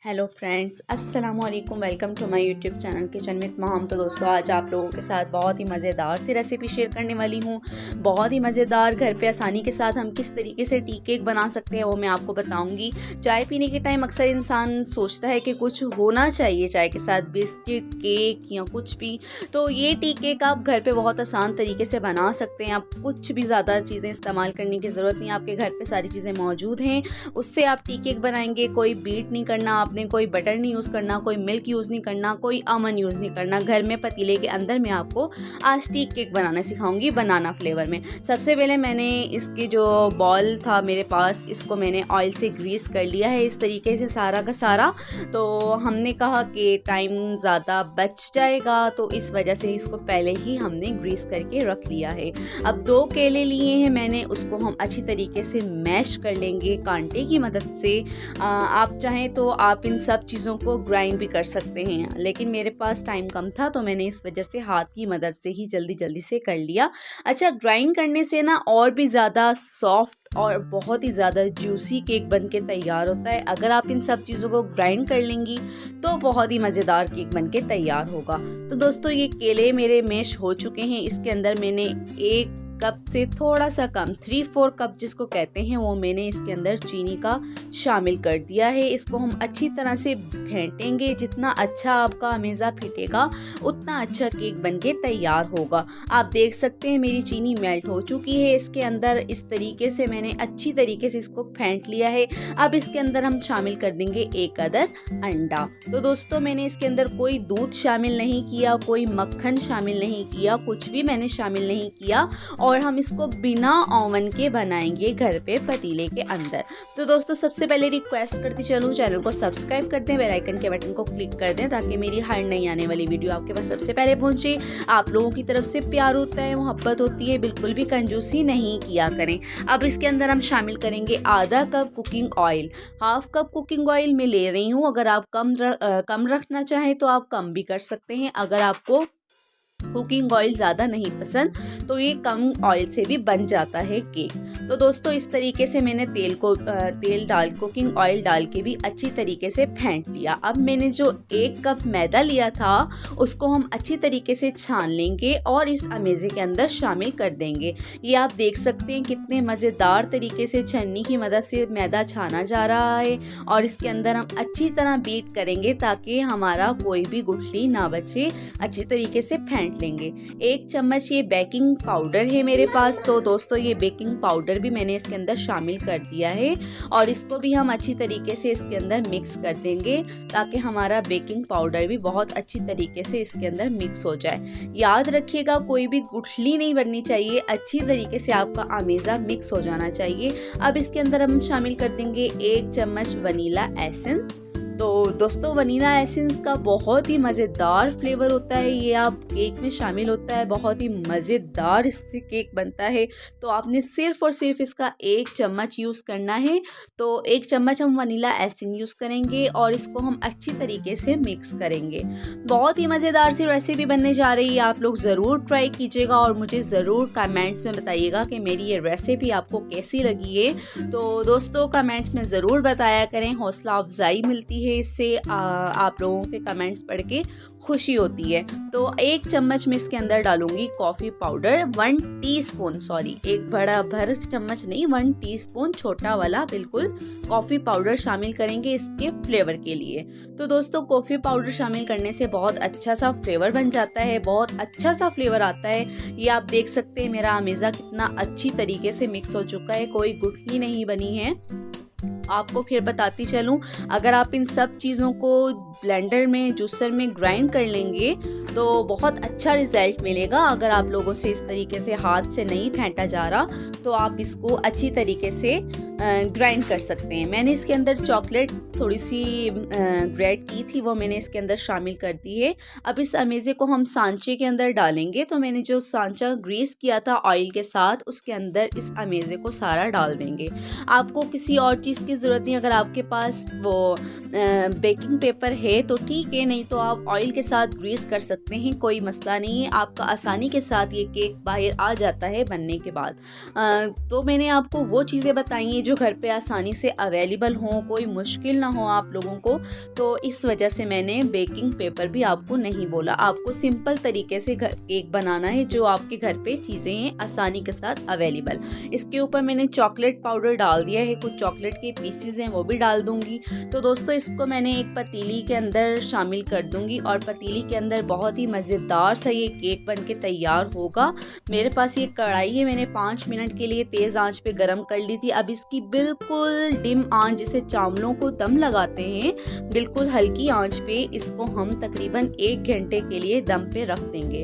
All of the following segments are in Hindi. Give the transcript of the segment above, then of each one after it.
हेलो फ्रेंड्स, अस्सलाम वालेकुम। Welcome to my YouTube channel kitchen with mom. तो दोस्तों, आज आप लोगों के साथ बहुत ही मज़ेदार सी रेसिपी शेयर करने वाली हूँ। बहुत ही मज़ेदार, घर पे आसानी के साथ हम किस तरीके से टी केक बना सकते हैं वो मैं आपको बताऊँगी। चाय पीने के टाइम अक्सर इंसान सोचता है कि कुछ होना चाहिए चाय के साथ, बिस्किट, केक या कुछ भी। तो ये टी केक आप घर पर बहुत आसान तरीके से बना सकते हैं। आप कुछ भी ज़्यादा चीज़ें इस्तेमाल करने की ज़रूरत नहीं, आपके घर पर सारी चीज़ें मौजूद हैं। उससे आप टी केक बनाएंगे। कोई बीट नहीं करना आपने, कोई बटर नहीं यूज़ करना, कोई मिल्क यूज़ नहीं करना, कोई अमन यूज़ नहीं करना। घर में पतीले के अंदर मैं आपको आज टी केक बनाना सिखाऊंगी बनाना फ्लेवर में। सबसे पहले मैंने इसके जो बॉल था मेरे पास, इसको मैंने ऑयल से ग्रीस कर लिया है इस तरीके से सारा का सारा। तो हमने कहा कि टाइम ज़्यादा बच जाएगा, तो इस वजह से इसको पहले ही हमने ग्रीस करके रख लिया है। अब 2 केले लिए हैं मैंने, उसको हम अच्छी तरीके से मैश कर लेंगे कांटे की मदद से। आप चाहें तो आप इन सब चीज़ों को ग्राइंड भी कर सकते हैं, लेकिन मेरे पास टाइम कम था तो मैंने इस वजह से हाथ की मदद से ही जल्दी से कर लिया। अच्छा, ग्राइंड करने से ना और भी ज़्यादा सॉफ्ट और बहुत ही ज़्यादा जूसी केक बन के तैयार होता है। अगर आप इन सब चीज़ों को ग्राइंड कर लेंगी तो बहुत ही मज़ेदार केक बन के तैयार होगा। तो दोस्तों, ये केले मेरे मैश हो चुके हैं। इसके अंदर मैंने 1 कप से थोड़ा सा कम 3/4 कप जिसको कहते हैं वो मैंने इसके अंदर चीनी का शामिल कर दिया है। इसको हम अच्छी तरह से फेंटेंगे। जितना अच्छा आपका अमेज़ा फेंटेगा उतना अच्छा केक बनके तैयार होगा। आप देख सकते हैं मेरी चीनी मेल्ट हो चुकी है इसके अंदर। इस तरीके से मैंने अच्छी तरीके से इसको फेंट लिया है। अब इसके अंदर हम शामिल कर देंगे 1 अदद अंडा। तो दोस्तों, मैंने इसके अंदर कोई दूध शामिल नहीं किया, कोई मक्खन शामिल नहीं किया, कुछ भी मैंने शामिल नहीं किया। और हम इसको बिना ओवन के बनाएंगे घर पे पतीले के अंदर। तो दोस्तों, सबसे पहले रिक्वेस्ट करती चलूँ, चैनल को सब्सक्राइब कर दें, बेल आइकन के बटन को क्लिक कर दें ताकि मेरी हर नई आने वाली वीडियो आपके पास सबसे पहले पहुंचे। आप लोगों की तरफ से प्यार होता है, मोहब्बत होती है, बिल्कुल भी कंजूसी नहीं किया करें। अब इसके अंदर हम शामिल करेंगे आधा cup cooking oil. 1/2 cup cooking oil मैं ले रही हूँ। अगर आप कम रखना चाहें तो आप कम भी कर सकते हैं। अगर आपको कुकिंग ऑयल ज़्यादा नहीं पसंद तो ये कम ऑयल से भी बन जाता है केक। तो दोस्तों, इस तरीके से मैंने तेल डाल कुकिंग ऑयल डाल के भी अच्छी तरीके से फेंट लिया। अब मैंने जो 1 कप मैदा लिया था उसको हम अच्छी तरीके से छान लेंगे और इस अमेज़े के अंदर शामिल कर देंगे। ये आप देख सकते हैं कितने मज़ेदार तरीके से छन्नी की मदद से मैदा छाना जा रहा है। और इसके अंदर हम अच्छी तरह बीट करेंगे ताकि हमारा कोई भी गुठली ना बचे। अच्छी तरीके से फेंट लेंगे। 1 चम्मच ये बेकिंग पाउडर है मेरे पास। तो दोस्तों, ये बेकिंग पाउडर भी मैंने इसके अंदर शामिल कर दिया है और इसको भी हम अच्छी तरीके से इसके अंदर मिक्स कर देंगे ताकि हमारा बेकिंग पाउडर भी बहुत अच्छी तरीके से इसके अंदर मिक्स हो जाए। याद रखिएगा, कोई भी गुठली नहीं बननी चाहिए, अच्छी तरीके से आपका अमेज़ा मिक्स हो जाना चाहिए। अब इसके अंदर हम शामिल कर देंगे 1 चम्मच वनीला एसेंस। तो दोस्तों, वनीला एसेंस का बहुत ही मज़ेदार फ्लेवर होता है। ये आप केक में शामिल होता है, बहुत ही मज़ेदार इससे केक बनता है। तो आपने सिर्फ़ और सिर्फ इसका 1 चम्मच यूज़ करना है। तो 1 चम्मच हम वनीला एसेंस यूज़ करेंगे और इसको हम अच्छी तरीके से मिक्स करेंगे। बहुत ही मज़ेदार सी रेसिपी बनने जा रही है। आप लोग ज़रूर ट्राई कीजिएगा और मुझे ज़रूर कमेंट्स में बताइएगा कि मेरी ये रेसिपी आपको कैसी लगी है। तो दोस्तों, कमेंट्स में ज़रूर बताया करें, हौसला अफजाई मिलती है इससे। आप लोगों के कमेंट्स पढ़ के खुशी होती है। तो 1 चम्मच में इसके अंदर डालूंगी कॉफ़ी पाउडर, 1 टीस्पून, सॉरी, एक बड़ा भर चम्मच नहीं, 1 टीस्पून छोटा वाला बिल्कुल कॉफ़ी पाउडर शामिल करेंगे इसके फ्लेवर के लिए। तो दोस्तों, कॉफ़ी पाउडर शामिल करने से बहुत अच्छा सा फ्लेवर बन जाता है, बहुत अच्छा सा फ्लेवर आता है। ये आप देख सकते हैं मेरा अमेज़ा कितना अच्छी तरीके से मिक्स हो चुका है, कोई गुठली नहीं बनी है। आपको फिर बताती चलूँ, अगर आप इन सब चीज़ों को ब्लेंडर में, जूसर में ग्राइंड कर लेंगे तो बहुत अच्छा रिजल्ट मिलेगा। अगर आप लोगों से इस तरीके से हाथ से नहीं फेंटा जा रहा तो आप इसको अच्छी तरीके से ग्राइंड कर सकते हैं। मैंने इसके अंदर चॉकलेट थोड़ी सी ग्रेट की थी, वो मैंने इसके अंदर शामिल कर दी है। अब इस अमेज़े को हम सांचे के अंदर डालेंगे। तो मैंने जो सांचा ग्रीस किया था ऑयल के साथ, उसके अंदर इस अमेज़े को सारा डाल देंगे। आपको किसी और चीज़ की ज़रूरत नहीं। अगर आपके पास वो बेकिंग पेपर है तो ठीक है, नहीं तो आप ऑयल के साथ ग्रीस कर सकते हैं, कोई मसला नहीं है। आपका आसानी के साथ ये केक बाहर आ जाता है बनने के बाद। तो मैंने आपको वो चीज़ें बताई हैं जो जो घर पे आसानी से अवेलेबल हों, कोई मुश्किल ना हो आप लोगों को। तो इस वजह से मैंने बेकिंग पेपर भी आपको नहीं बोला। आपको सिंपल तरीके से केक बनाना है जो आपके घर पे चीज़ें हैं आसानी के साथ अवेलेबल। इसके ऊपर मैंने चॉकलेट पाउडर डाल दिया है, कुछ चॉकलेट के पीसेस हैं वो भी डाल दूंगी। तो दोस्तों इसको मैंने एक पतीली के अंदर शामिल कर दूंगी और पतीली के अंदर बहुत ही मज़ेदार सा ये केक बन के तैयार होगा। मेरे पास ये कढ़ाई है, मैंने 5 मिनट के लिए तेज़ आंच पे गरम कर ली थी। अब इसकी बिल्कुल डिम आंच, जिसे चावलों को दम लगाते हैं, बिल्कुल हल्की आंच पे इसको हम तकरीबन 1 घंटे के लिए दम पे रख देंगे।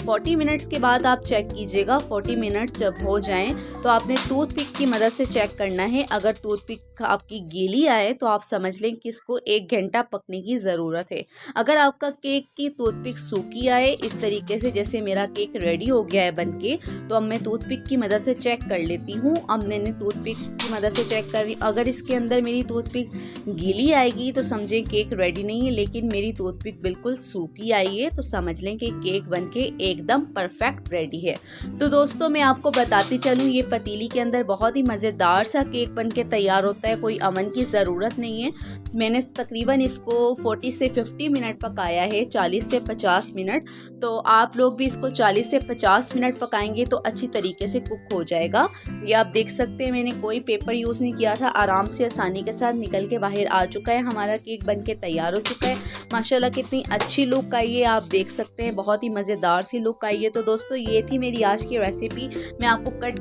40 मिनट्स के बाद आप चेक कीजिएगा। 40 मिनट्स जब हो जाएं तो आपने टूथपिक की मदद से चेक करना है। अगर टूथपिक आपकी गीली आए तो आप समझ लें कि इसको 1 घंटा पकने की ज़रूरत है। अगर आपका केक की टूथपिक सूखी आए, इस तरीके से जैसे मेरा केक रेडी हो गया है बनके, तो अब मैं टूथपिक की मदद से चेक कर लेती हूँ। अब मैंने टूथपिक की मदद से चेक कर ली। अगर इसके अंदर मेरी टूथपिक गीली आएगी तो समझें केक रेडी नहीं है, लेकिन मेरी टूथपिक बिल्कुल सूखी आई है तो समझ लें कि केक बनके एकदम परफेक्ट रेडी है। तो दोस्तों मैं आपको बताती चलूँ, ये पतीली के अंदर बहुत ही मज़ेदार सा केक बनके तैयार होता है, कोई अवन की ज़रूरत नहीं है। मैंने तकरीबन इसको 40 से 50 मिनट पकाया है, 40 से 50 मिनट। तो आप लोग भी इसको 40 से 50 मिनट पकाएंगे तो अच्छी तरीके से कुक हो जाएगा। ये आप देख सकते हैं मैंने कोई पेपर यूज़ नहीं किया था, आराम से आसानी के साथ निकल के बाहर आ चुका है। हमारा केक बनके तैयार हो चुका है। माशाल्लाह कितनी अच्छी लुक आई है, आप देख सकते हैं बहुत ही मज़ेदार सी लुक आई है। तो दोस्तों ये थी मेरी आज की रेसिपी। मैं आपको कट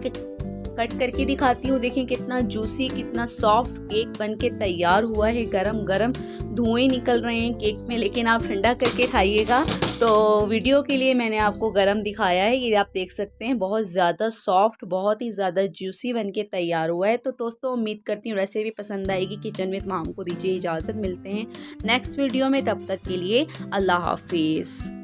करके दिखाती हूँ। देखें कितना जूसी, कितना सॉफ्ट केक बनके तैयार हुआ है। गरम गरम धुएं निकल रहे हैं केक में, लेकिन आप ठंडा करके खाइएगा। तो वीडियो के लिए मैंने आपको गरम दिखाया है। ये आप देख सकते हैं बहुत ज़्यादा सॉफ्ट, बहुत ही ज़्यादा जूसी बनके तैयार हुआ है। तो दोस्तों उम्मीद करती हूँ रेसिपी पसंद आएगी। किचन विद मॉम को दीजिए इजाज़त, मिलते हैं नेक्स्ट वीडियो में। तब तक के लिए अल्लाह हाफिज़।